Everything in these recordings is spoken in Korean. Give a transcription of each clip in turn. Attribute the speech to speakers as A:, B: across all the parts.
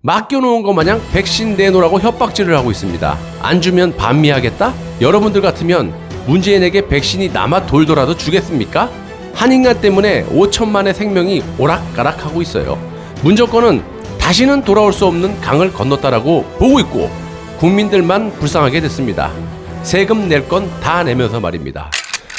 A: 맡겨놓은 것 마냥 백신 내놓으라고 협박질을 하고 있습니다. 안 주면 반미하겠다? 여러분들 같으면 문재인에게 백신이 남아 돌더라도 주겠습니까? 한 인간 때문에 5천만의 생명이 오락가락하고 있어요. 문 정권은 다시는 돌아올 수 없는 강을 건넜다라고 보고 있고 국민들만 불쌍하게 됐습니다. 세금 낼 건 다 내면서 말입니다.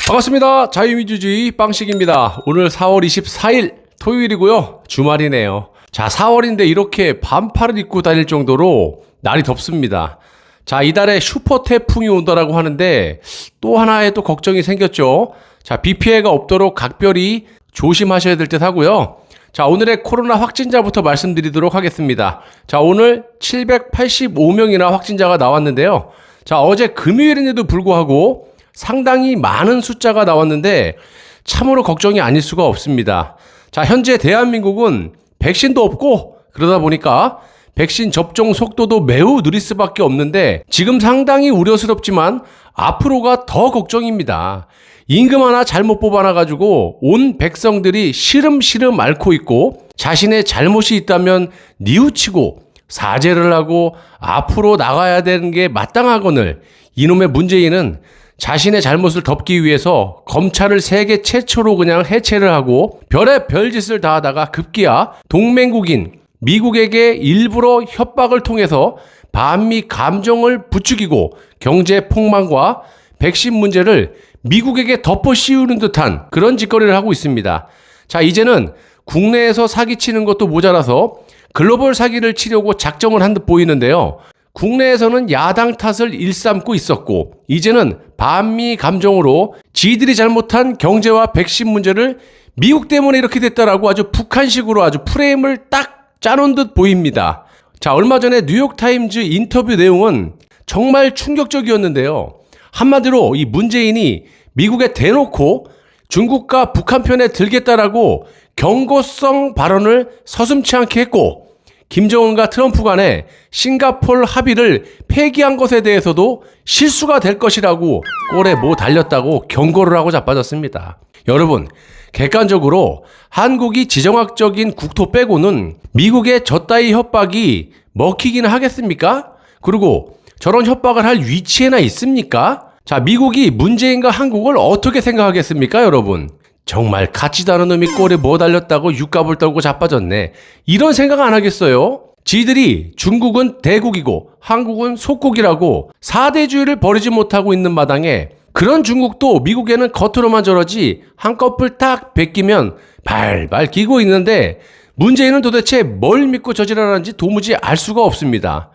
A: 반갑습니다. 자유민주주의 빵식입니다. 오늘 4월 24일 토요일이고요. 주말이네요. 자, 4월인데 이렇게 반팔을 입고 다닐 정도로 날이 덥습니다. 자, 이달에 슈퍼 태풍이 온다라고 하는데 또 하나의 또 걱정이 생겼죠. 자, 비 피해가 없도록 각별히 조심하셔야 될 듯 하고요. 자, 오늘의 코로나 확진자부터 말씀드리도록 하겠습니다. 자, 오늘 785명이나 확진자가 나왔는데요. 자, 어제 금요일인데도 불구하고 상당히 많은 숫자가 나왔는데 참으로 걱정이 아닐 수가 없습니다. 자, 현재 대한민국은 백신도 없고 그러다 보니까 백신 접종 속도도 매우 느릴 수밖에 없는데 지금 상당히 우려스럽지만 앞으로가 더 걱정입니다. 임금 하나 잘못 뽑아놔가지고 온 백성들이 시름시름 앓고 있고 자신의 잘못이 있다면 뉘우치고 사죄를 하고 앞으로 나가야 되는 게 마땅하거늘 이놈의 문재인은 자신의 잘못을 덮기 위해서 검찰을 세계 최초로 그냥 해체를 하고 별의 별짓을 다 하다가 급기야 동맹국인 미국에게 일부러 협박을 통해서 반미 감정을 부추기고 경제 폭망과 백신 문제를 미국에게 덮어 씌우는 듯한 그런 짓거리를 하고 있습니다. 자, 이제는 국내에서 사기치는 것도 모자라서 글로벌 사기를 치려고 작정을 한 듯 보이는데요. 국내에서는 야당 탓을 일삼고 있었고 이제는 반미 감정으로 지들이 잘못한 경제와 백신 문제를 미국 때문에 이렇게 됐다라고 아주 북한식으로 아주 프레임을 딱 짜놓은 듯 보입니다. 자, 얼마 전에 뉴욕타임즈 인터뷰 내용은 정말 충격적이었는데요. 한마디로 이 문재인이 미국에 대놓고 중국과 북한 편에 들겠다라고 경고성 발언을 서슴지 않게 했고 김정은과 트럼프 간에 싱가포르 합의를 폐기한 것에 대해서도 실수가 될 것이라고 꼴에 뭐 달렸다고 경고를 하고 자빠졌습니다. 여러분, 객관적으로 한국이 지정학적인 국토 빼고는 미국의 저따위 협박이 먹히기는 하겠습니까? 그리고 저런 협박을 할 위치에나 있습니까? 자, 미국이 문재인과 한국을 어떻게 생각하겠습니까, 여러분? 정말 같지도 않은 놈이 꼴에 뭐 달렸다고 육갑을 떨고 자빠졌네. 이런 생각 안 하겠어요? 지들이 중국은 대국이고 한국은 속국이라고 4대주의를 버리지 못하고 있는 마당에 그런 중국도 미국에는 겉으로만 저러지 한꺼풀 딱 베끼면 발발 기고 있는데 문재인은 도대체 뭘 믿고 저지랄하는지 도무지 알 수가 없습니다.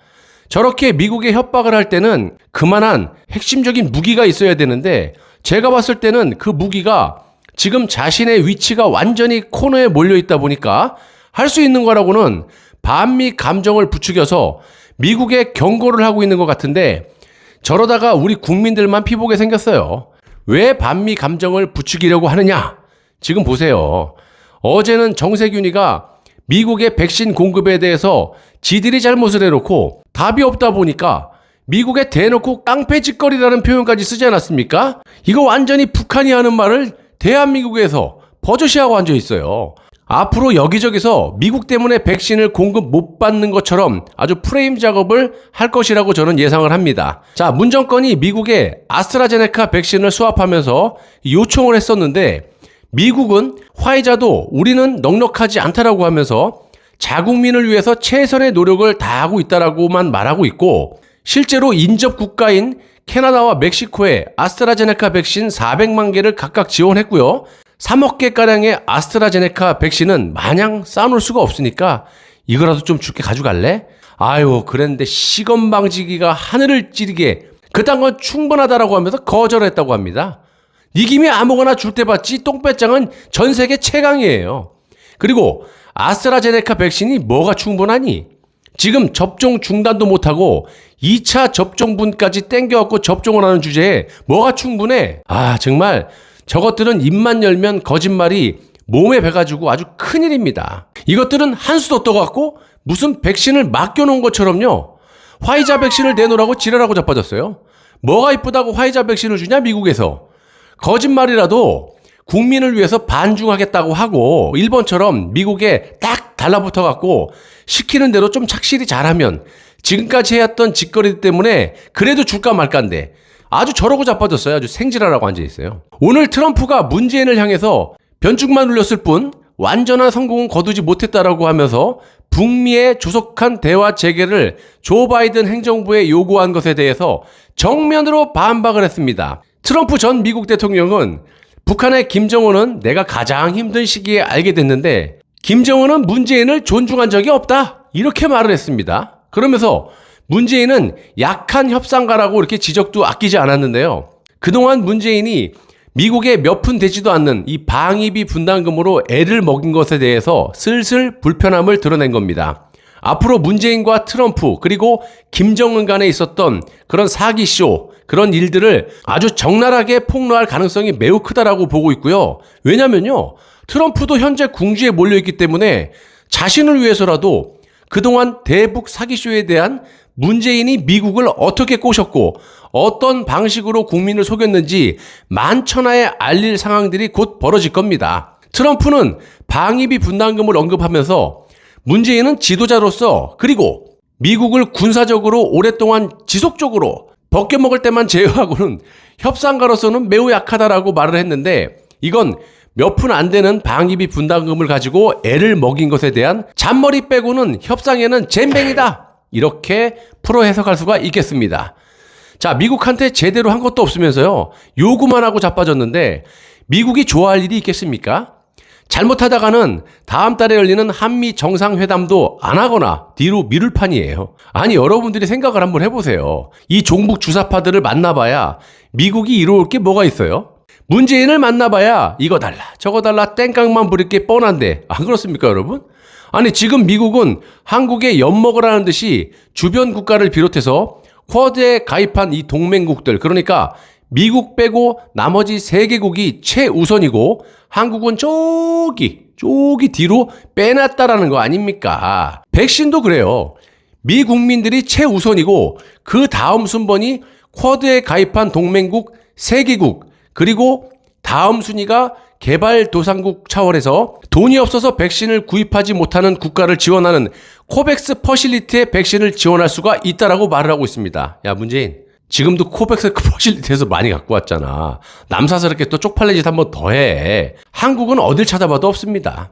A: 저렇게 미국에 협박을 할 때는 그만한 핵심적인 무기가 있어야 되는데 제가 봤을 때는 그 무기가 지금 자신의 위치가 완전히 코너에 몰려있다 보니까 할 수 있는 거라고는 반미 감정을 부추겨서 미국에 경고를 하고 있는 것 같은데 저러다가 우리 국민들만 피보게 생겼어요. 왜 반미 감정을 부추기려고 하느냐? 지금 보세요. 어제는 정세균이가 미국의 백신 공급에 대해서 지들이 잘못을 해놓고 답이 없다 보니까 미국에 대놓고 깡패짓거리라는 표현까지 쓰지 않았습니까? 이거 완전히 북한이 하는 말을 대한민국에서 버젓이하고 앉아 있어요. 앞으로 여기저기서 미국 때문에 백신을 공급 못 받는 것처럼 아주 프레임 작업을 할 것이라고 저는 예상을 합니다. 자, 문 정권이 미국에 아스트라제네카 백신을 수합하면서 요청을 했었는데 미국은 화이자도 우리는 넉넉하지 않다라고 하면서 자국민을 위해서 최선의 노력을 다하고 있다라고만 말하고 있고 실제로 인접 국가인 캐나다와 멕시코에 아스트라제네카 백신 400만 개를 각각 지원했고요. 3억 개가량의 아스트라제네카 백신은 마냥 쌓아놓을 수가 없으니까 이거라도 좀 줄게 가져갈래? 아유, 그랬는데 시건방지기가 하늘을 찌르게 그딴 건 충분하다라고 하면서 거절했다고 합니다. 이 김에 아무거나 줄 때 받지 똥배짱은 전 세계 최강이에요. 그리고 아스트라제네카 백신이 뭐가 충분하니? 지금 접종 중단도 못하고 2차 접종분까지 땡겨갖고 접종을 하는 주제에 뭐가 충분해? 아, 정말 저것들은 입만 열면 거짓말이 몸에 배가지고 아주 큰일입니다. 이것들은 한수도 떠갖고 무슨 백신을 맡겨놓은 것처럼요. 화이자 백신을 내놓으라고 지랄하고 자빠졌어요. 뭐가 이쁘다고 화이자 백신을 주냐 미국에서. 거짓말이라도 국민을 위해서 반중하겠다고 하고 일본처럼 미국에 딱 달라붙어 갖고 시키는 대로 좀 착실히 잘하면 지금까지 해왔던 짓거리 때문에 그래도 줄까 말까인데 아주 저러고 자빠졌어요. 아주 생지랄하고 앉아있어요. 오늘 트럼프가 문재인을 향해서 변죽만 울렸을 뿐 완전한 성공은 거두지 못했다라고 하면서 북미의 조속한 대화 재개를 조 바이든 행정부에 요구한 것에 대해서 정면으로 반박을 했습니다. 트럼프 전 미국 대통령은 북한의 김정은은 내가 가장 힘든 시기에 알게 됐는데 김정은은 문재인을 존중한 적이 없다. 이렇게 말을 했습니다. 그러면서 문재인은 약한 협상가라고 이렇게 지적도 아끼지 않았는데요. 그동안 문재인이 미국에 몇 푼 되지도 않는 이 방위비 분담금으로 애를 먹인 것에 대해서 슬슬 불편함을 드러낸 겁니다. 앞으로 문재인과 트럼프 그리고 김정은 간에 있었던 그런 사기쇼 그런 일들을 아주 적나라하게 폭로할 가능성이 매우 크다라고 보고 있고요. 왜냐면요. 트럼프도 현재 궁지에 몰려있기 때문에 자신을 위해서라도 그동안 대북 사기쇼에 대한 문재인이 미국을 어떻게 꼬셨고 어떤 방식으로 국민을 속였는지 만천하에 알릴 상황들이 곧 벌어질 겁니다. 트럼프는 방위비 분담금을 언급하면서 문재인은 지도자로서 그리고 미국을 군사적으로 오랫동안 지속적으로 벗겨먹을 때만 제외하고는 협상가로서는 매우 약하다라고 말을 했는데 이건 몇 푼 안 되는 방위비 분담금을 가지고 애를 먹인 것에 대한 잔머리 빼고는 협상에는 잼뱅이다. 이렇게 풀어 해석할 수가 있겠습니다. 자, 미국한테 제대로 한 것도 없으면서요. 요구만 하고 자빠졌는데 미국이 좋아할 일이 있겠습니까? 잘못하다가는 다음 달에 열리는 한미 정상회담도 안 하거나 뒤로 미룰 판이에요. 아니 여러분들이 생각을 한번 해보세요. 이 종북 주사파들을 만나봐야 미국이 이루어올 게 뭐가 있어요? 문재인을 만나봐야 이거 달라 저거 달라 땡깡만 부릴 게 뻔한데 안 그렇습니까 여러분? 아니 지금 미국은 한국에 엿먹으라는 듯이 주변 국가를 비롯해서 쿼드에 가입한 이 동맹국들 그러니까 미국 빼고 나머지 3개국이 최우선이고 한국은 저기 뒤로 빼놨다라는 거 아닙니까? 백신도 그래요. 미 국민들이 최우선이고 그 다음 순번이 쿼드에 가입한 동맹국 3개국 그리고 다음 순위가 개발도상국 차원에서 돈이 없어서 백신을 구입하지 못하는 국가를 지원하는 코백스 퍼실리티의 백신을 지원할 수가 있다라고 말을 하고 있습니다. 야 문재인 지금도 코백스 퍼실리티에서 많이 갖고 왔잖아. 남사스럽게 또 쪽팔린 짓 한번 더 해. 한국은 어딜 찾아봐도 없습니다.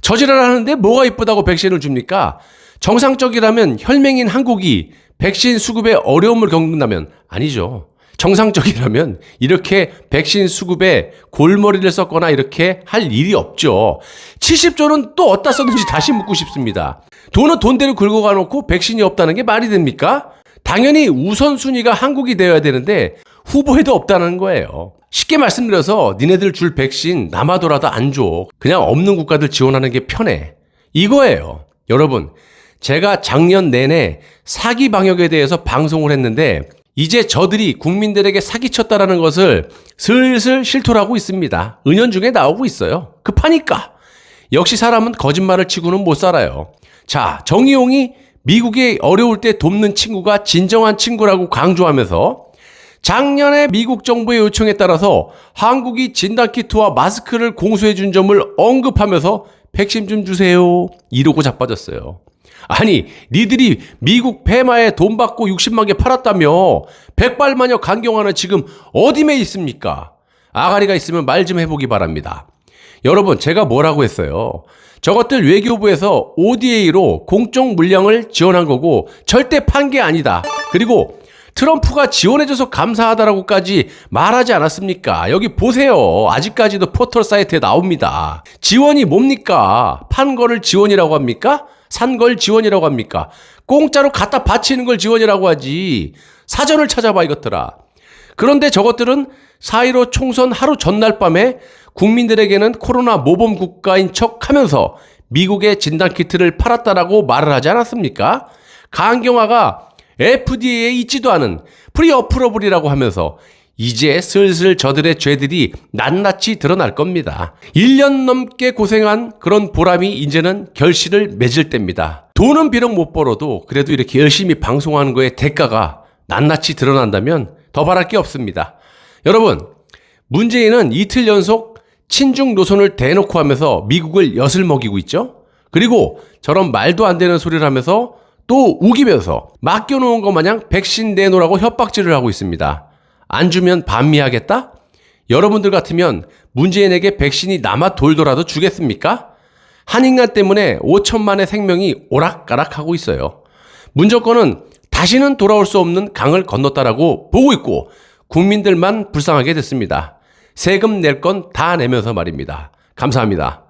A: 저지랄 하는데 뭐가 이쁘다고 백신을 줍니까? 정상적이라면 혈맹인 한국이 백신 수급에 어려움을 겪는다면 아니죠. 정상적이라면 이렇게 백신 수급에 골머리를 썼거나 이렇게 할 일이 없죠. 70조는 또 어디다 썼는지 다시 묻고 싶습니다. 돈은 돈대로 긁어 가놓고 백신이 없다는 게 말이 됩니까? 당연히 우선순위가 한국이 되어야 되는데 후보에도 없다는 거예요. 쉽게 말씀드려서 니네들 줄 백신 남아도라도 안 줘. 그냥 없는 국가들 지원하는 게 편해. 이거예요. 여러분, 제가 작년 내내 사기 방역에 대해서 방송을 했는데 이제 저들이 국민들에게 사기쳤다라는 것을 슬슬 실토를 하고 있습니다. 은연중에 나오고 있어요. 급하니까. 역시 사람은 거짓말을 치고는 못 살아요. 자, 정의용이 미국이 어려울 때 돕는 친구가 진정한 친구라고 강조하면서 작년에 미국 정부의 요청에 따라서 한국이 진단키트와 마스크를 공수해 준 점을 언급하면서 백신 좀 주세요. 이러고 자빠졌어요. 아니 니들이 미국 폐마에 돈 받고 60만 개 팔았다며 백발마녀 강경화는 지금 어디에 있습니까? 아가리가 있으면 말 좀 해보기 바랍니다. 여러분 제가 뭐라고 했어요? 저것들 외교부에서 ODA로 공적 물량을 지원한 거고 절대 판 게 아니다. 그리고 트럼프가 지원해줘서 감사하다라고까지 말하지 않았습니까? 여기 보세요. 아직까지도 포털 사이트에 나옵니다. 지원이 뭡니까? 판 거를 지원이라고 합니까? 산 걸 지원이라고 합니까? 공짜로 갖다 바치는 걸 지원이라고 하지. 사전을 찾아봐 이것들아. 그런데 저것들은 4.15 총선 하루 전날 밤에 국민들에게는 코로나 모범 국가인 척 하면서 미국의 진단키트를 팔았다라고 말을 하지 않았습니까? 강경화가 FDA에 있지도 않은 프리어프러블이라고 하면서 이제 슬슬 저들의 죄들이 낱낱이 드러날 겁니다. 1년 넘게 고생한 그런 보람이 이제는 결실을 맺을 때입니다. 돈은 비록 못 벌어도 그래도 이렇게 열심히 방송하는 거에 대가가 낱낱이 드러난다면 더 바랄 게 없습니다. 여러분, 문재인은 이틀 연속 친중 노선을 대놓고 하면서 미국을 엿을 먹이고 있죠? 그리고 저런 말도 안 되는 소리를 하면서 또 우기면서 맡겨놓은 것 마냥 백신 내놓으라고 협박질을 하고 있습니다. 안 주면 반미하겠다? 여러분들 같으면 문재인에게 백신이 남아 돌더라도 주겠습니까? 한인간 때문에 5천만의 생명이 오락가락하고 있어요. 문 정권은 다시는 돌아올 수 없는 강을 건넜다라고 보고 있고 국민들만 불쌍하게 됐습니다. 세금 낼 건 다 내면서 말입니다. 감사합니다.